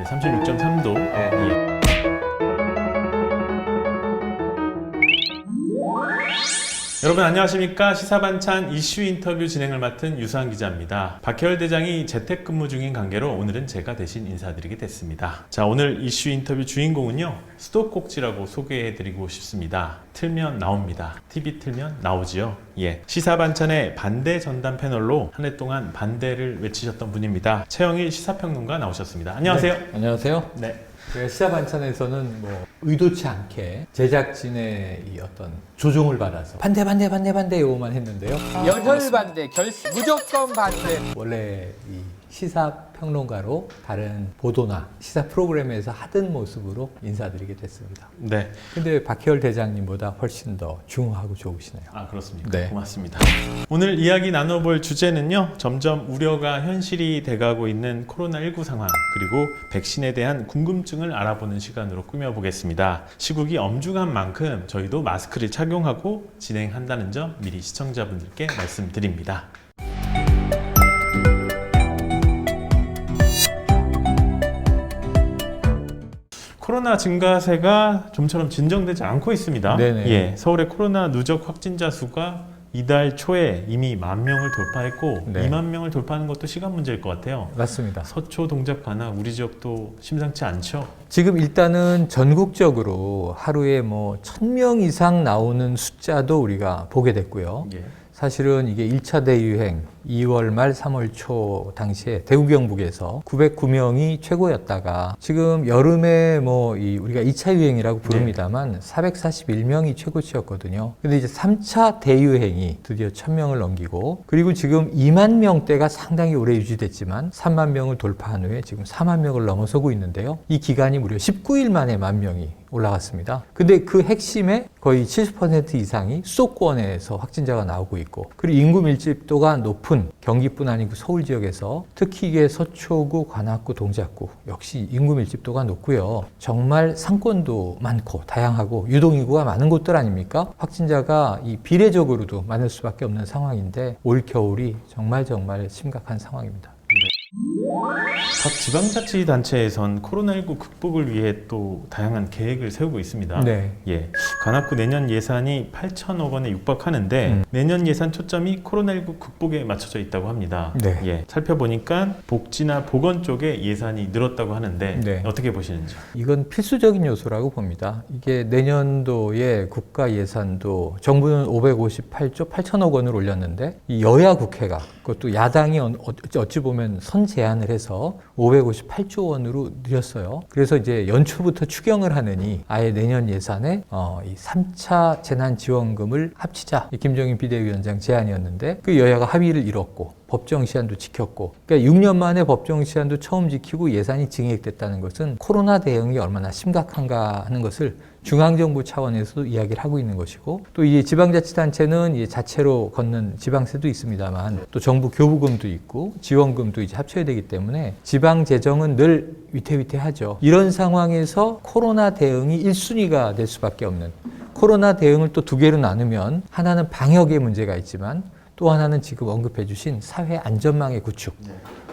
36.3도. 예. 여러분 안녕하십니까? 시사반찬 이슈 인터뷰 진행을 맡은 유수환 기자입니다. 박해월 대장이 재택근무 중인 관계로 오늘은 제가 대신 인사드리게 됐습니다. 자, 오늘 이슈 인터뷰 주인공은요, 수도꼭지라고 소개해드리고 싶습니다. 틀면 나옵니다. TV 틀면 나오지요. 예, 시사반찬의 반대 전담 패널로 한 해 동안 반대를 외치셨던 분입니다. 최영일 시사평론가 나오셨습니다. 안녕하세요. 네, 안녕하세요. 네. 시사반찬에서는 의도치 않게 제작진의 이 어떤 조종을 받아서 반대 요거만 했는데요. 열혈 반대, 무조건 반대. 원래 이 시사평론가로 다른 보도나 시사 프로그램에서 하던 모습으로 인사드리게 됐습니다. 네. 근데 박해월 대장님보다 훨씬 더 중후하고 좋으시네요. 아, 그렇습니까? 네. 고맙습니다. 오늘 이야기 나눠볼 주제는요, 점점 우려가 현실이 돼가고 있는 코로나19 상황, 그리고 백신에 대한 궁금증을 알아보는 시간으로 꾸며보겠습니다. 시국이 엄중한 만큼 저희도 마스크를 착용하고 진행한다는 점 미리 시청자분들께 말씀드립니다. 코로나 증가세가 좀처럼 진정되지 않고 있습니다. 네네. 예, 서울의 코로나 누적 확진자 수가 이달 초에 이미 10,000명을 돌파했고, 네. 20,000명을 돌파하는 것도 시간 문제일 것 같아요. 맞습니다. 서초, 동작, 관악, 우리 지역도 심상치 않죠? 지금 일단은 전국적으로 하루에 1,000명 이상 나오는 숫자도 우리가 보게 됐고요. 예. 사실은 이게 1차 대유행 2월 말 3월 초 당시에 대구 경북에서 909명이 최고였다가 지금 여름에 우리가 2차 유행이라고 부릅니다만 441명이 최고치였거든요. 근데 이제 3차 대유행이 드디어 1,000명을 넘기고, 그리고 지금 2만 명대가 상당히 오래 유지됐지만 3만 명을 돌파한 후에 지금 4만 명을 넘어서고 있는데요. 이 기간이 무려 19일 만에 10,000명이 올라갔습니다. 근데 그 핵심에 거의 70% 이상이 수도권에서 확진자가 나오고 있고, 그리고 인구 밀집도가 높은 경기뿐 아니고 서울 지역에서 특히 이게 서초구, 관악구, 동작구 역시 인구 밀집도가 높고요. 정말 상권도 많고 다양하고 유동인구가 많은 곳들 아닙니까? 확진자가 이 비례적으로도 많을 수밖에 없는 상황인데 올 겨울이 정말 심각한 상황입니다. 각 지방자치단체에선 코로나19 극복을 위해 또 다양한 계획을 세우고 있습니다. 네. 예, 관악구 내년 예산이 8천억 원에 육박하는데 내년 예산 초점이 코로나19 극복에 맞춰져 있다고 합니다. 네. 예, 살펴보니까 복지나 보건 쪽에 예산이 늘었다고 하는데 네. 어떻게 보시는지? 이건 필수적인 요소라고 봅니다. 이게 내년도에 국가 예산도 정부는 558조 8천억 원을 올렸는데 이 여야 국회가, 그것도 야당이 어찌 보면 선 제안을 해서 558조 원으로 늘렸어요. 그래서 이제 연초부터 추경을 하느니 아예 내년 예산에 이 3차 재난지원금을 합치자, 김종인 비대위원장 제안이었는데 그 여야가 합의를 이뤘고 법정 시한도 지켰고, 그러니까 6년 만에 법정 시한도 처음 지키고 예산이 증액됐다는 것은 코로나 대응이 얼마나 심각한가 하는 것을 중앙정부 차원에서도 이야기를 하고 있는 것이고, 또 이 지방자치단체는 이 자체로 걷는 지방세도 있습니다만 또 정부 교부금도 있고 지원금도 이제 합쳐야 되기 때문에 지방 재정은 늘 위태위태하죠. 이런 상황에서 코로나 대응이 1순위가 될 수밖에 없는, 코로나 대응을 또 두 개로 나누면 하나는 방역의 문제가 있지만 또 하나는 지금 언급해 주신 사회 안전망의 구축,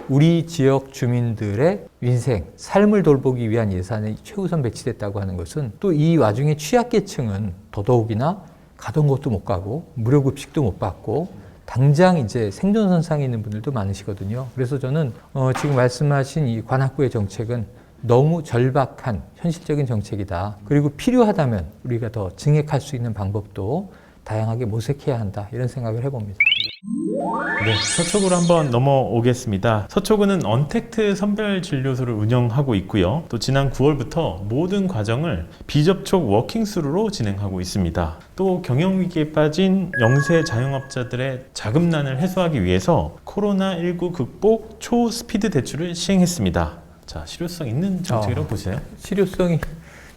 우리 지역 주민들의 민생, 삶을 돌보기 위한 예산이 최우선 배치됐다고 하는 것은 또 이 와중에 취약계층은 더더욱이나 가던 곳도 못 가고 무료급식도 못 받고 당장 이제 생존선상에 있는 분들도 많으시거든요. 그래서 저는 지금 말씀하신 이 관악구의 정책은 너무 절박한 현실적인 정책이다. 그리고 필요하다면 우리가 더 증액할 수 있는 방법도 다양하게 모색해야 한다, 이런 생각을 해봅니다. 네, 서초구로 한번 넘어오겠습니다. 서초구는 언택트 선별진료소를 운영하고 있고요. 또 지난 9월부터 모든 과정을 비접촉 워킹스루로 진행하고 있습니다. 또 경영위기에 빠진 영세 자영업자들의 자금난을 해소하기 위해서 코로나19 극복 초스피드 대출을 시행했습니다. 자, 실효성 있는 정책이라고 보세요? 실효성이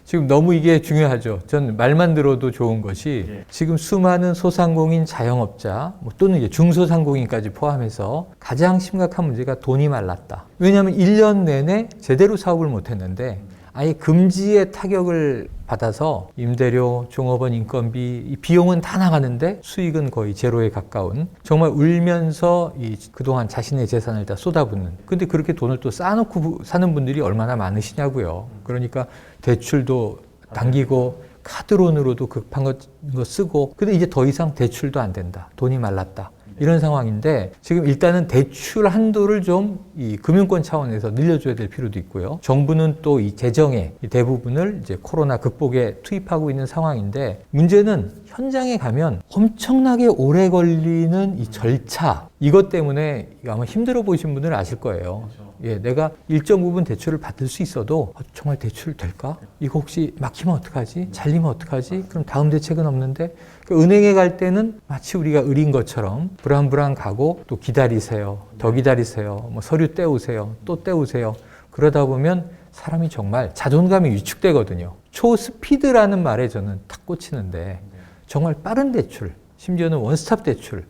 지금 너무 이게 중요하죠. 전 말만 들어도 좋은 것이 지금 수많은 소상공인 자영업자 또는 이제 중소상공인까지 포함해서 가장 심각한 문제가 돈이 말랐다. 왜냐하면 1년 내내 제대로 사업을 못했는데 아예 금지의 타격을 받아서 임대료, 종업원 인건비, 이 비용은 다 나가는데 수익은 거의 제로에 가까운 정말 울면서 그동안 자신의 재산을 다 쏟아붓는. 근데 그렇게 돈을 또 쌓아놓고 사는 분들이 얼마나 많으시냐고요. 그러니까 대출도 당기고 카드론으로도 급한 거 쓰고 근데 이제 더 이상 대출도 안 된다. 돈이 말랐다. 이런 상황인데 지금 일단은 대출 한도를 좀 이 금융권 차원에서 늘려줘야 될 필요도 있고요. 정부는 또 이 재정의 대부분을 이제 코로나 극복에 투입하고 있는 상황인데 문제는 현장에 가면 엄청나게 오래 걸리는 이 절차 이것 때문에 아마 힘들어 보이신 분들은 아실 거예요. 예, 내가 일정 부분 대출을 받을 수 있어도 정말 대출 될까? 이거 혹시 막히면 어떡하지? 잘리면 어떡하지? 그럼 다음 대책은 없는데 은행에 갈 때는 마치 우리가 을인 것처럼 불안불안 가고 또 기다리세요. 더 기다리세요. 뭐 서류 떼우세요. 또 떼우세요. 그러다 보면 사람이 정말 자존감이 위축되거든요. 초스피드라는 말에 저는 탁 꽂히는데 정말 빠른 대출, 심지어는 원스톱 대출,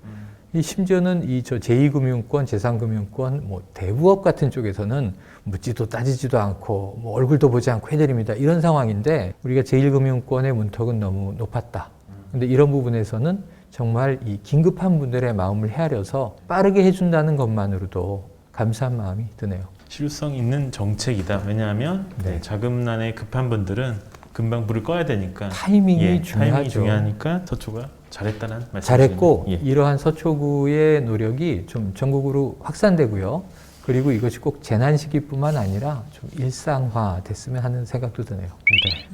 이 심지어는 이 제2금융권, 제3금융권, 뭐 대부업 같은 쪽에서는 묻지도 따지지도 않고 뭐 얼굴도 보지 않고 해드립니다. 이런 상황인데 우리가 제1금융권의 문턱은 너무 높았다. 근데 이런 부분에서는 정말 이 긴급한 분들의 마음을 헤아려서 빠르게 해준다는 것만으로도 감사한 마음이 드네요. 실효성 있는 정책이다. 왜냐하면 네. 자금난에 급한 분들은 금방 불을 꺼야 되니까 타이밍이 중요하죠. 타이밍이 중요하니까 서초가 잘했다는 말씀이시네요. 잘했고 예. 이러한 서초구의 노력이 좀 전국으로 확산되고요. 그리고 이것이 꼭 재난 시기뿐만 아니라 좀 일상화 됐으면 하는 생각도 드네요. 네.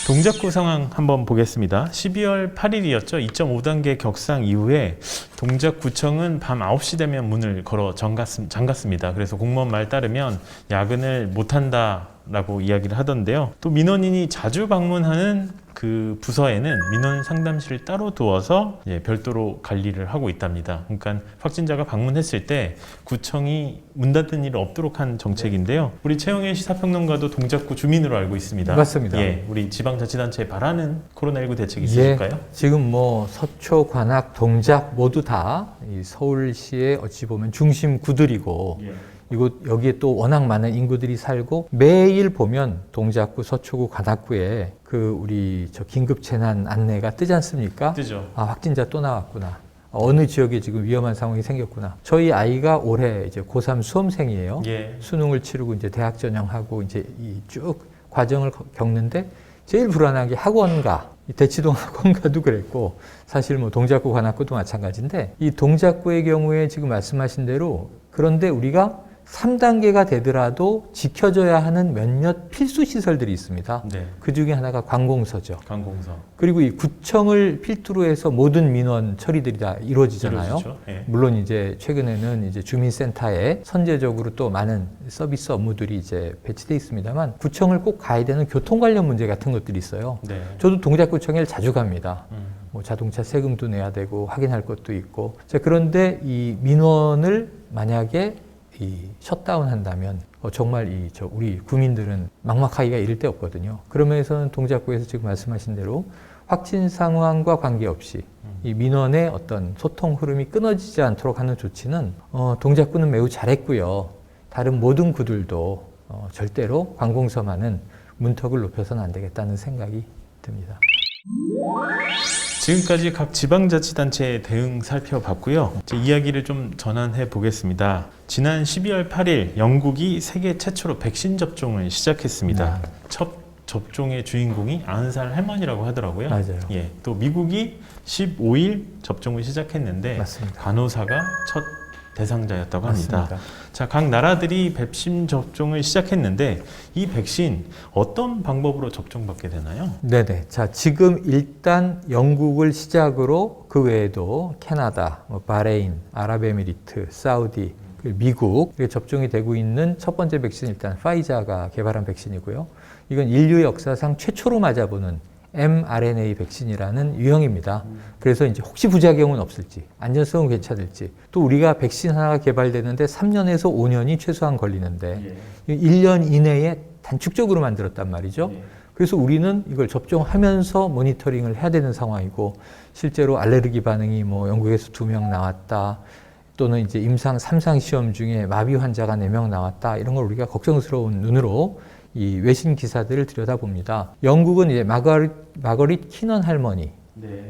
동작구 상황 한번 보겠습니다. 12월 8일이었죠. 2.5단계 격상 이후에 동작구청은 밤 9시 되면 문을 걸어 잠갔습니다. 그래서 공무원 말 따르면 야근을 못한다라고 이야기를 하던데요. 또 민원인이 자주 방문하는 그 부서에는 민원 상담실을 따로 두어서 별도로 관리를 하고 있답니다. 그러니까 확진자가 방문했을 때 구청이 문 닫는 일이 없도록 한 정책인데요. 우리 최영일 시사평론가도 동작구 주민으로 알고 있습니다. 맞습니다. 예, 우리 지방자치단체에 바라는 코로나19 대책이 있으실까요? 예, 지금 뭐 서초, 관악, 동작 모두 다 이 서울시의 어찌 보면 중심 구들이고 이곳 여기에 또 워낙 많은 인구들이 살고 매일 보면 동작구, 서초구, 관악구에 그 우리 긴급 재난 안내가 뜨지 않습니까? 뜨죠. 아, 확진자 또 나왔구나. 어느 지역에 지금 위험한 상황이 생겼구나. 저희 아이가 올해 이제 고3 수험생이에요. 예. 수능을 치르고 이제 대학 전형하고 이제 이 쭉 과정을 겪는데 제일 불안한 게 학원가. 이 대치동 학원가도 그랬고 사실 뭐 동작구, 관악구도 마찬가지인데 이 동작구의 경우에 지금 말씀하신 대로 그런데 우리가 3단계가 되더라도 지켜져야 하는 몇몇 필수 시설들이 있습니다. 네. 그 중에 하나가 관공서죠. 관공서. 그리고 이 구청을 필두로 해서 모든 민원 처리들이 다 이루어지잖아요. 이루어지죠. 예. 물론 이제 최근에는 이제 주민센터에 선제적으로 또 많은 서비스 업무들이 이제 배치돼 있습니다만 구청을 꼭 가야 되는 교통 관련 문제 같은 것들이 있어요. 네. 저도 동작구청에 자주 갑니다. 음. 뭐 자동차 세금도 내야 되고 확인할 것도 있고. 자, 그런데 이 민원을 만약에 이 셧다운 한다면 정말 우리 구민들은 막막하기가 이를 데 없거든요. 그러면서는 동작구에서 지금 말씀하신 대로 확진 상황과 관계없이 이 민원의 어떤 소통 흐름이 끊어지지 않도록 하는 조치는 동작구는 매우 잘했고요. 다른 모든 구들도 절대로 관공서만은 문턱을 높여서는 안 되겠다는 생각이 듭니다. 지금까지 각 지방자치단체의 대응 살펴봤고요. 이제 이야기를 좀 전환해 보겠습니다. 지난 12월 8일 영국이 세계 최초로 백신 접종을 시작했습니다. 첫 접종의 주인공이 90살 할머니라고 하더라고요. 맞아요. 예, 또 미국이 15일 접종을 시작했는데 맞습니다. 간호사가 첫 대상자였다고 합니다. 맞습니다. 자, 각 나라들이 백신 접종을 시작했는데 이 백신 어떤 방법으로 접종받게 되나요? 네네. 자, 지금 일단 영국을 시작으로 그 외에도 캐나다, 바레인, 아랍에미리트, 사우디, 미국 접종이 되고 있는 첫 번째 백신 일단 파이자가 개발한 백신이고요. 이건 인류 역사상 최초로 맞아보는 mRNA 백신이라는 유형입니다. 그래서 이제 혹시 부작용은 없을지, 안전성은 괜찮을지, 또 우리가 백신 하나가 개발되는데 3년에서 5년이 최소한 걸리는데 1년 이내에 단축적으로 만들었단 말이죠. 그래서 우리는 이걸 접종하면서 모니터링을 해야 되는 상황이고 실제로 알레르기 반응이 뭐 영국에서 2명 나왔다. 또는 이제 임상 3상 시험 중에 마비 환자가 4명 나왔다. 이런 걸 우리가 걱정스러운 눈으로 이 외신 기사들을 들여다봅니다. 영국은 이제 마거릿 키넌 할머니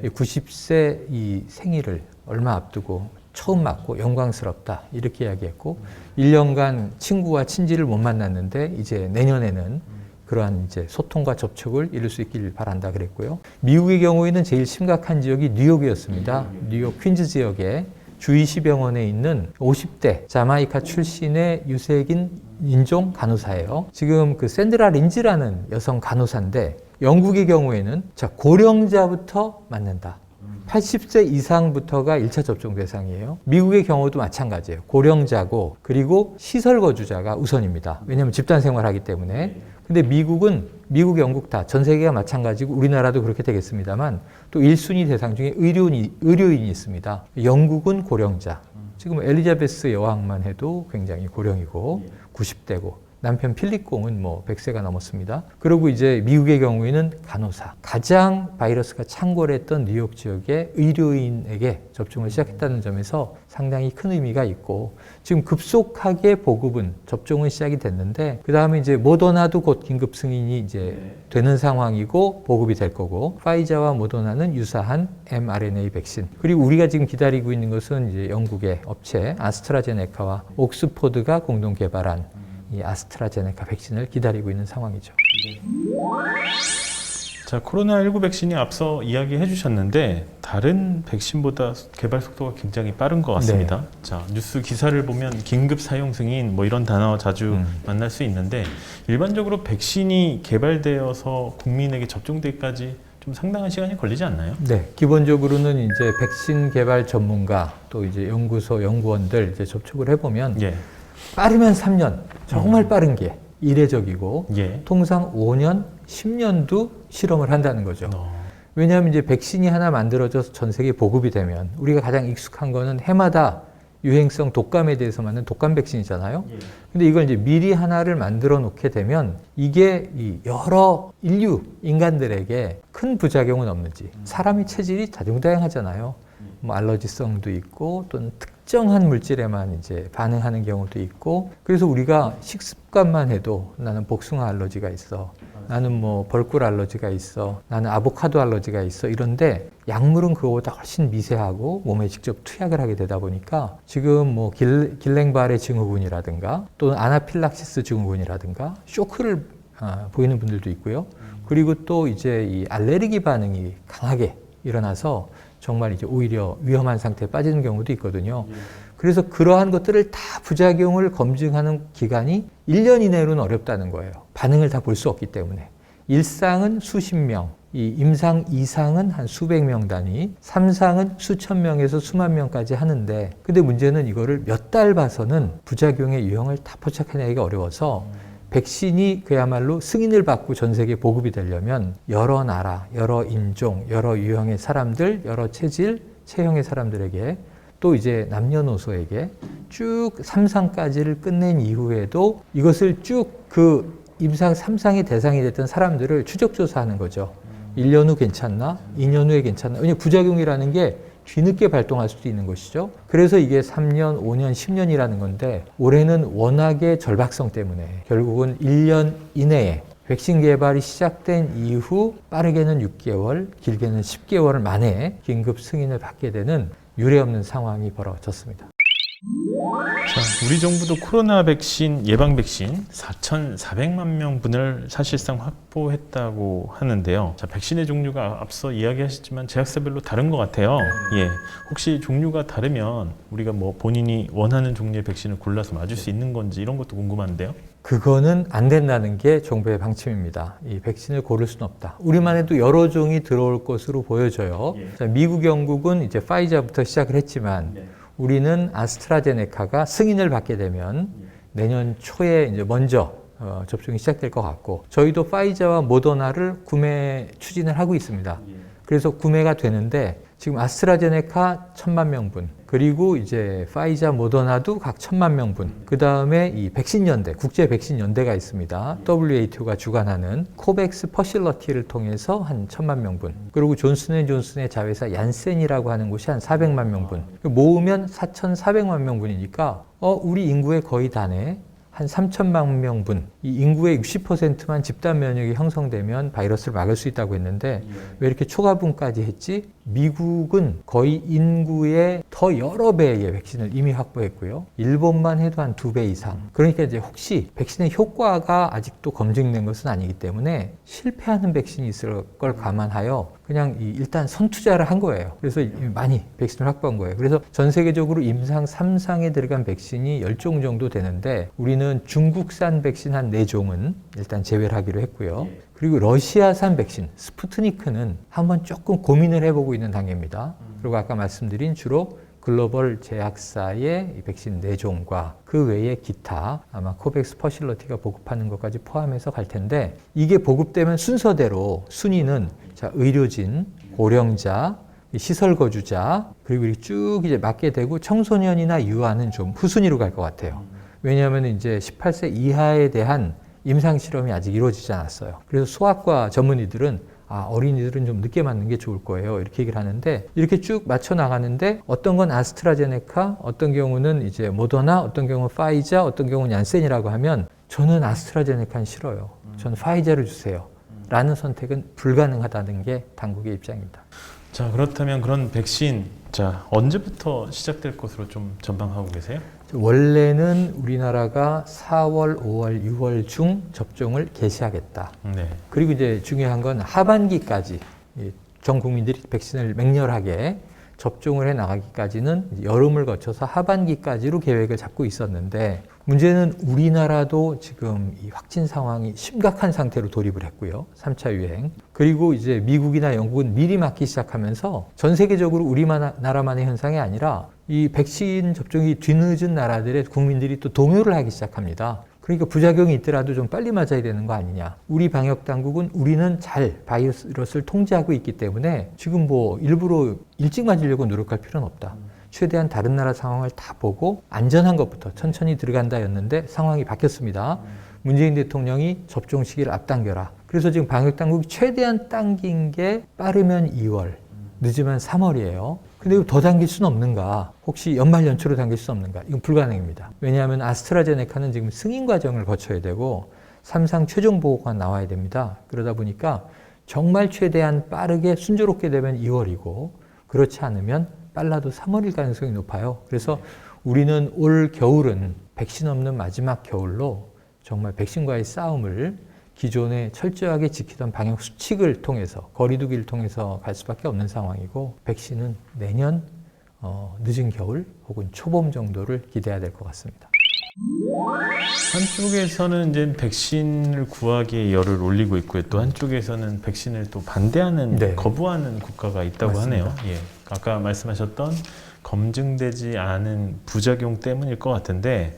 90세 이 생일을 얼마 앞두고 처음 맞고 영광스럽다 이렇게 이야기했고 1년간 친구와 친지를 못 만났는데 이제 내년에는 그러한 이제 소통과 접촉을 이룰 수 있길 바란다 그랬고요. 미국의 경우에는 제일 심각한 지역이 뉴욕이었습니다. 뉴욕 퀸즈 지역에 주이시 병원에 있는 50대 자마이카 출신의 유색인 인종 간호사예요. 지금 그 샌드라 린즈라는 여성 간호사인데 영국의 경우에는 자 고령자부터 맞는다. 80세 이상부터가 1차 접종 대상이에요. 미국의 경우도 마찬가지예요. 고령자고 그리고 시설 거주자가 우선입니다. 왜냐하면 집단 생활하기 때문에. 근데 미국, 영국 다 전 세계가 마찬가지고 우리나라도 그렇게 되겠습니다만 또 1순위 대상 중에 의료인이 있습니다. 영국은 고령자. 지금 엘리자베스 여왕만 해도 굉장히 고령이고 90대고 남편 필립공은 뭐 100세가 넘었습니다. 그리고 이제 미국의 경우에는 간호사. 가장 바이러스가 창궐했던 뉴욕 지역의 의료인에게 접종을 시작했다는 점에서 상당히 큰 의미가 있고 지금 급속하게 보급은 접종은 시작이 됐는데 그 다음에 이제 모더나도 곧 긴급 승인이 이제 되는 상황이고 보급이 될 거고 파이자와 모더나는 유사한 mRNA 백신 그리고 우리가 지금 기다리고 있는 것은 이제 영국의 업체 아스트라제네카와 옥스포드가 공동 개발한 이 아스트라제네카 백신을 기다리고 있는 상황이죠. 자, 코로나19 백신이 앞서 이야기해 주셨는데 다른 백신보다 개발 속도가 굉장히 빠른 것 같습니다. 네. 자, 뉴스 기사를 보면 긴급 사용 승인 뭐 이런 단어 자주 만날 수 있는데 일반적으로 백신이 개발되어서 국민에게 접종되기까지 좀 상당한 시간이 걸리지 않나요? 네, 기본적으로는 이제 백신 개발 전문가 또 이제 연구소 연구원들 이제 접촉을 해보면 예. 빠르면 3년, 정말 빠른 게 이례적이고 예. 통상 5년, 10년도 실험을 한다는 거죠. 왜냐하면 이제 백신이 하나 만들어져서 전 세계에 보급이 되면 우리가 가장 익숙한 거는 해마다 유행성 독감에 대해서 만든 독감 백신이잖아요. 근데 이걸 이제 미리 하나를 만들어 놓게 되면 이게 이 여러 인간들에게 큰 부작용은 없는지 사람의 체질이 다종다양하잖아요. 뭐 알러지성도 있고 또는 특정한 물질에만 이제 반응하는 경우도 있고 그래서 우리가 식습관만 해도 나는 복숭아 알러지가 있어 나는 뭐 벌꿀 알러지가 있어 나는 아보카도 알러지가 있어 이런데 약물은 그거보다 훨씬 미세하고 몸에 직접 투약을 하게 되다 보니까 지금 뭐 길랭바레 증후군이라든가 또는 아나필락시스 증후군이라든가 쇼크를 보이는 분들도 있고요. 그리고 또 이제 이 알레르기 반응이 강하게 일어나서 정말 이제 오히려 위험한 상태에 빠지는 경우도 있거든요. 그래서 그러한 것들을 다 부작용을 검증하는 기간이 1년 이내로는 어렵다는 거예요. 반응을 다 볼 수 없기 때문에. 일상은 수십 명, 이 임상 2상은 한 수백 명 단위, 3상은 수천 명에서 수만 명까지 하는데 근데 문제는 이거를 몇 달 봐서는 부작용의 유형을 다 포착해내기가 어려워서 백신이 그야말로 승인을 받고 전 세계에 보급이 되려면 여러 나라, 여러 인종, 여러 유형의 사람들, 여러 체질, 체형의 사람들에게 또 이제 남녀노소에게 쭉 3상까지를 끝낸 이후에도 이것을 쭉 그 임상 3상의 대상이 됐던 사람들을 추적조사하는 거죠. 1년 후 괜찮나? 2년 후에 괜찮나? 왜냐하면 부작용이라는 게 뒤늦게 발동할 수도 있는 것이죠. 그래서 이게 3년, 5년, 10년이라는 건데 올해는 워낙에 절박성 때문에 결국은 1년 이내에 백신 개발이 시작된 이후 빠르게는 6개월, 길게는 10개월 만에 긴급 승인을 받게 되는 유례없는 상황이 벌어졌습니다. 자, 우리 정부도 코로나 백신, 예방 백신 4,400만 명분을 사실상 확보했다고 하는데요. 자, 백신의 종류가 앞서 이야기하셨지만 제약사별로 다른 것 같아요. 예, 혹시 종류가 다르면 우리가 뭐 본인이 원하는 종류의 백신을 골라서 맞을 수 있는 건지 이런 것도 궁금한데요. 그거는 안 된다는 게 정부의 방침입니다. 이 백신을 고를 수는 없다. 우리만 해도 여러 종이 들어올 것으로 보여져요. 자, 미국, 영국은 이제 파이자부터 시작을 했지만 우리는 아스트라제네카가 승인을 받게 되면 내년 초에 이제 먼저 접종이 시작될 것 같고 저희도 파이자와 모더나를 구매 추진을 하고 있습니다. 그래서 구매가 되는데 지금 아스트라제네카 1,000만 명분 그리고 이제 파이자 모더나도 각 1,000만 명분 그 다음에 이 백신연대 국제 백신연대가 있습니다. WHO가 주관하는 코백스 퍼실러티를 통해서 한 1,000만 명분 그리고 존슨앤존슨의 자회사 얀센이라고 하는 곳이 한 400만 명분 모으면 4,400만 명분이니까 우리 인구의 거의 다네 한 3천만 명분, 이 인구의 60%만 집단 면역이 형성되면 바이러스를 막을 수 있다고 했는데 왜 이렇게 초과분까지 했지? 미국은 거의 인구의 더 여러 배의 백신을 이미 확보했고요. 일본만 해도 한 2배 이상. 그러니까 이제 혹시 백신의 효과가 아직도 검증된 것은 아니기 때문에 실패하는 백신이 있을 걸 감안하여 그냥 일단 선투자를 한 거예요. 그래서 많이 백신을 확보한 거예요. 그래서 전 세계적으로 임상 3상에 들어간 백신이 10종 정도 되는데 우리는 중국산 백신 한 4종은 일단 제외를 하기로 했고요. 그리고 러시아산 백신 스푸트니크는 한번 조금 고민을 해보고 있는 단계입니다. 그리고 아까 말씀드린 주로 글로벌 제약사의 백신 4종과 그 외에 기타 아마 코백스 퍼실러티가 보급하는 것까지 포함해서 갈 텐데 이게 보급되면 순서대로 순위는 자, 의료진, 고령자, 시설 거주자 그리고 쭉 이제 맞게 되고 청소년이나 유아는 좀 후순위로 갈 것 같아요. 왜냐하면 이제 18세 이하에 대한 임상 실험이 아직 이루어지지 않았어요. 그래서 소아과 전문의들은 어린이들은 좀 늦게 맞는 게 좋을 거예요. 이렇게 얘기를 하는데 이렇게 쭉 맞춰 나가는데 어떤 건 아스트라제네카, 어떤 경우는 이제 모더나, 어떤 경우는 파이자, 어떤 경우는 얀센이라고 하면 저는 아스트라제네카는 싫어요. 저는 파이자를 주세요. 라는 선택은 불가능하다는 게 당국의 입장입니다. 자, 그렇다면 그런 백신 언제부터 시작될 것으로 좀 전망하고 계세요? 원래는 우리나라가 4월, 5월, 6월 중 접종을 개시하겠다. 네. 그리고 이제 중요한 건 하반기까지 전 국민들이 백신을 맹렬하게 접종을 해 나가기까지는 여름을 거쳐서 하반기까지로 계획을 잡고 있었는데 문제는 우리나라도 지금 이 확진 상황이 심각한 상태로 돌입을 했고요. 3차 유행. 그리고 이제 미국이나 영국은 미리 맞기 시작하면서 전 세계적으로 우리나라만의 현상이 아니라 이 백신 접종이 뒤늦은 나라들의 국민들이 또 동요를 하기 시작합니다. 그러니까 부작용이 있더라도 좀 빨리 맞아야 되는 거 아니냐. 우리 방역 당국은 우리는 잘 바이러스를 통제하고 있기 때문에 지금 뭐 일부러 일찍 맞으려고 노력할 필요는 없다. 최대한 다른 나라 상황을 다 보고 안전한 것부터 천천히 들어간다였는데 상황이 바뀌었습니다. 문재인 대통령이 접종 시기를 앞당겨라. 그래서 지금 방역 당국이 최대한 당긴 게 빠르면 2월, 늦으면 3월이에요. 근데 더 당길 수는 없는가? 혹시 연말 연초로 당길 수 없는가? 이건 불가능입니다. 왜냐하면 아스트라제네카는 지금 승인 과정을 거쳐야 되고 3상 최종 보고가 나와야 됩니다. 그러다 보니까 정말 최대한 빠르게 순조롭게 되면 2월이고 그렇지 않으면 빨라도 3월일 가능성이 높아요. 그래서 우리는 올 겨울은 백신 없는 마지막 겨울로 정말 백신과의 싸움을 기존에 철저하게 지키던 방역 수칙을 통해서 거리 두기를 통해서 갈 수밖에 없는 상황이고 백신은 내년 늦은 겨울 혹은 초봄 정도를 기대해야 될 것 같습니다. 한쪽에서는 이제 백신을 구하기에 열을 올리고 있고요. 또 한쪽에서는 백신을 또 반대하는, 거부하는 국가가 있다고 맞습니다. 하네요. 예. 아까 말씀하셨던 검증되지 않은 부작용 때문일 것 같은데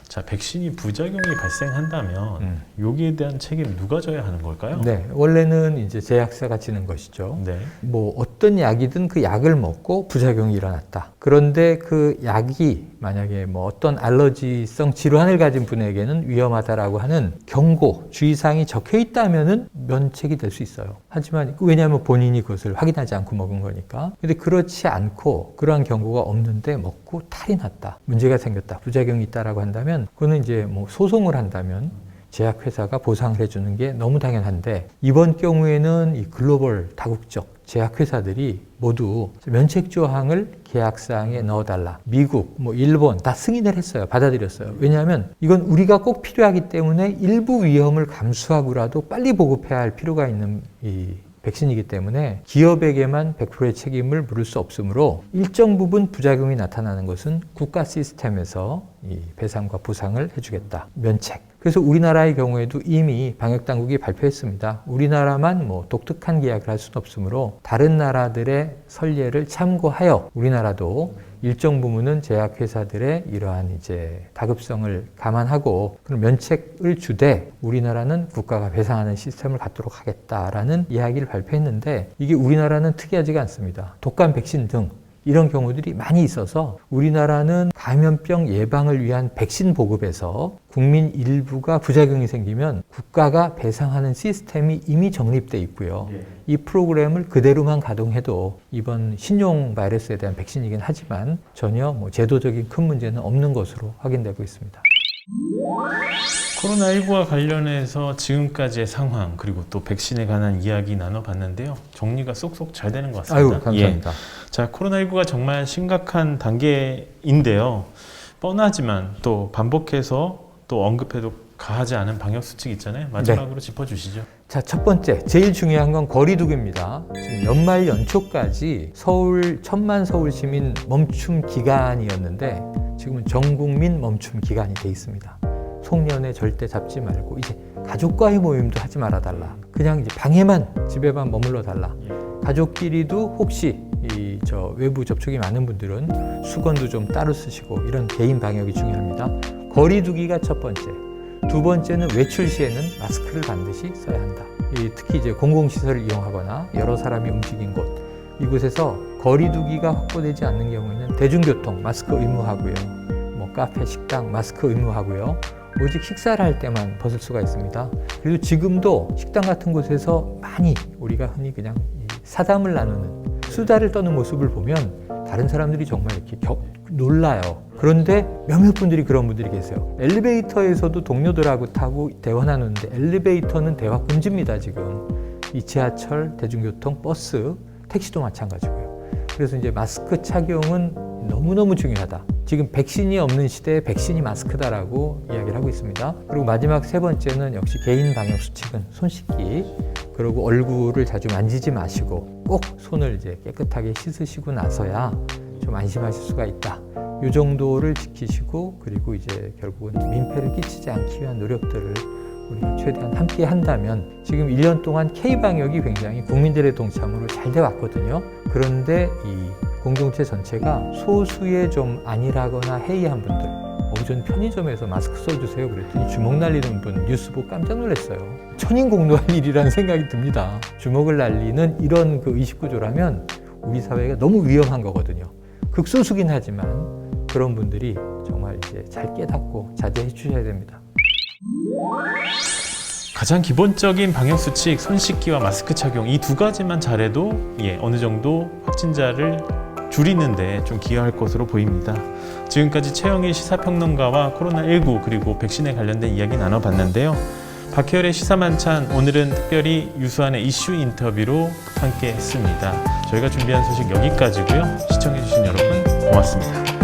자, 백신이 부작용이 발생한다면 여기에 대한 책임 누가 져야 하는 걸까요? 네, 원래는 이제 제약사가 지는 것이죠. 네. 뭐 어떤 약이든 그 약을 먹고 부작용이 일어났다. 그런데 그 약이 만약에 뭐 어떤 알러지성 질환을 가진 분에게는 위험하다라고 하는 경고, 주의사항이 적혀 있다면은 면책이 될 수 있어요. 하지만 왜냐하면 본인이 그것을 확인하지 않고 먹은 거니까. 근데 그렇지 않고 그러한 경고가 없는데 먹고 탈이 났다. 문제가 생겼다. 부작용이 있다라고 한다면 그거는 이제 뭐 소송을 한다면 제약회사가 보상을 해주는 게 너무 당연한데 이번 경우에는 이 글로벌 다국적 제약회사들이 모두 면책 조항을 계약사항에 넣어달라. 미국, 뭐 일본 다 승인을 했어요. 받아들였어요. 왜냐하면 이건 우리가 꼭 필요하기 때문에 일부 위험을 감수하고라도 빨리 보급해야 할 필요가 있는 이 백신이기 때문에 기업에게만 100%의 책임을 물을 수 없으므로 일정 부분 부작용이 나타나는 것은 국가 시스템에서 이 배상과 보상을 해주겠다. 면책. 그래서 우리나라의 경우에도 이미 방역당국이 발표했습니다. 우리나라만 뭐 독특한 계약을 할 수는 없으므로 다른 나라들의 선례를 참고하여 우리나라도 일정 부분은 제약회사들의 이러한 이제 다급성을 감안하고 그런 면책을 주되 우리나라는 국가가 배상하는 시스템을 갖도록 하겠다라는 이야기를 발표했는데 이게 우리나라는 특이하지가 않습니다. 독감 백신 등 이런 경우들이 많이 있어서 우리나라는 감염병 예방을 위한 백신 보급에서 국민 일부가 부작용이 생기면 국가가 배상하는 시스템이 이미 정립돼 있고요. 이 프로그램을 그대로만 가동해도 이번 신종 바이러스에 대한 백신이긴 하지만 전혀 뭐 제도적인 큰 문제는 없는 것으로 확인되고 있습니다. 코로나19와 관련해서 지금까지의 상황 그리고 또 백신에 관한 이야기 나눠봤는데요. 정리가 쏙쏙 잘 되는 것 같습니다. 아유, 감사합니다. 자, 코로나19가 정말 심각한 단계인데요. 뻔하지만 또 반복해서 또 언급해도 가하지 않은 방역 수칙 있잖아요. 마지막으로 짚어주시죠. 자, 첫 번째, 제일 중요한 건 거리두기입니다. 지금 연말 연초까지 천만 서울 시민 멈춤 기간이었는데 지금은 전 국민 멈춤 기간이 돼 있습니다. 송년회 절대 잡지 말고 이제 가족과의 모임도 하지 말아달라. 그냥 이제 방에만 집에만 머물러 달라. 가족끼리도 혹시 외부 접촉이 많은 분들은 수건도 좀 따로 쓰시고 이런 개인 방역이 중요합니다. 거리두기가 첫 번째. 두 번째는 외출 시에는 마스크를 반드시 써야 한다. 특히 이제 공공시설을 이용하거나 여러 사람이 움직인 곳, 이곳에서 거리두기가 확보되지 않는 경우에는 대중교통 마스크 의무하고요. 뭐 카페, 식당 마스크 의무하고요. 오직 식사를 할 때만 벗을 수가 있습니다. 그리고 지금도 식당 같은 곳에서 많이 우리가 흔히 그냥 사담을 나누는 수다를 떠는 모습을 보면 다른 사람들이 정말 이렇게 놀라요. 그런데 몇몇 분들이 그런 분들이 계세요. 엘리베이터에서도 동료들하고 타고 대화 나누는데 엘리베이터는 대화 금지입니다, 지금. 이 지하철, 대중교통, 버스, 택시도 마찬가지고요. 그래서 이제 마스크 착용은 너무너무 중요하다. 지금 백신이 없는 시대에 백신이 마스크다라고 이야기를 하고 있습니다. 그리고 마지막 세 번째는 역시 개인 방역 수칙은 손 씻기. 그리고 얼굴을 자주 만지지 마시고 꼭 손을 이제 깨끗하게 씻으시고 나서야 좀 안심하실 수가 있다. 이 정도를 지키시고 그리고 이제 결국은 민폐를 끼치지 않기 위한 노력들을 우리가 최대한 함께 한다면 지금 1년 동안 K방역이 굉장히 국민들의 동참으로 잘 돼 왔거든요. 그런데 이 공동체 전체가 소수의 좀 안일하거나 해이한 분들 오전 편의점에서 마스크 써주세요 그랬더니 주먹 날리는 분 뉴스 보고 깜짝 놀랐어요. 천인공노할 일이라는 생각이 듭니다. 주먹을 날리는 이런 그 의식구조라면 우리 사회가 너무 위험한 거거든요. 극소수긴 하지만 그런 분들이 정말 이제 잘 깨닫고 자제해 주셔야 됩니다. 가장 기본적인 방역 수칙, 손 씻기와 마스크 착용 이 두 가지만 잘해도 어느 정도 확진자를 줄이는데 좀 기여할 것으로 보입니다. 지금까지 최영일 시사평론가와 코로나19 그리고 백신에 관련된 이야기 나눠봤는데요. 박혜열의 시사만찬 오늘은 특별히 유수한의 이슈 인터뷰로 함께 했습니다. 저희가 준비한 소식 여기까지고요. 시청해주신 여러분 고맙습니다.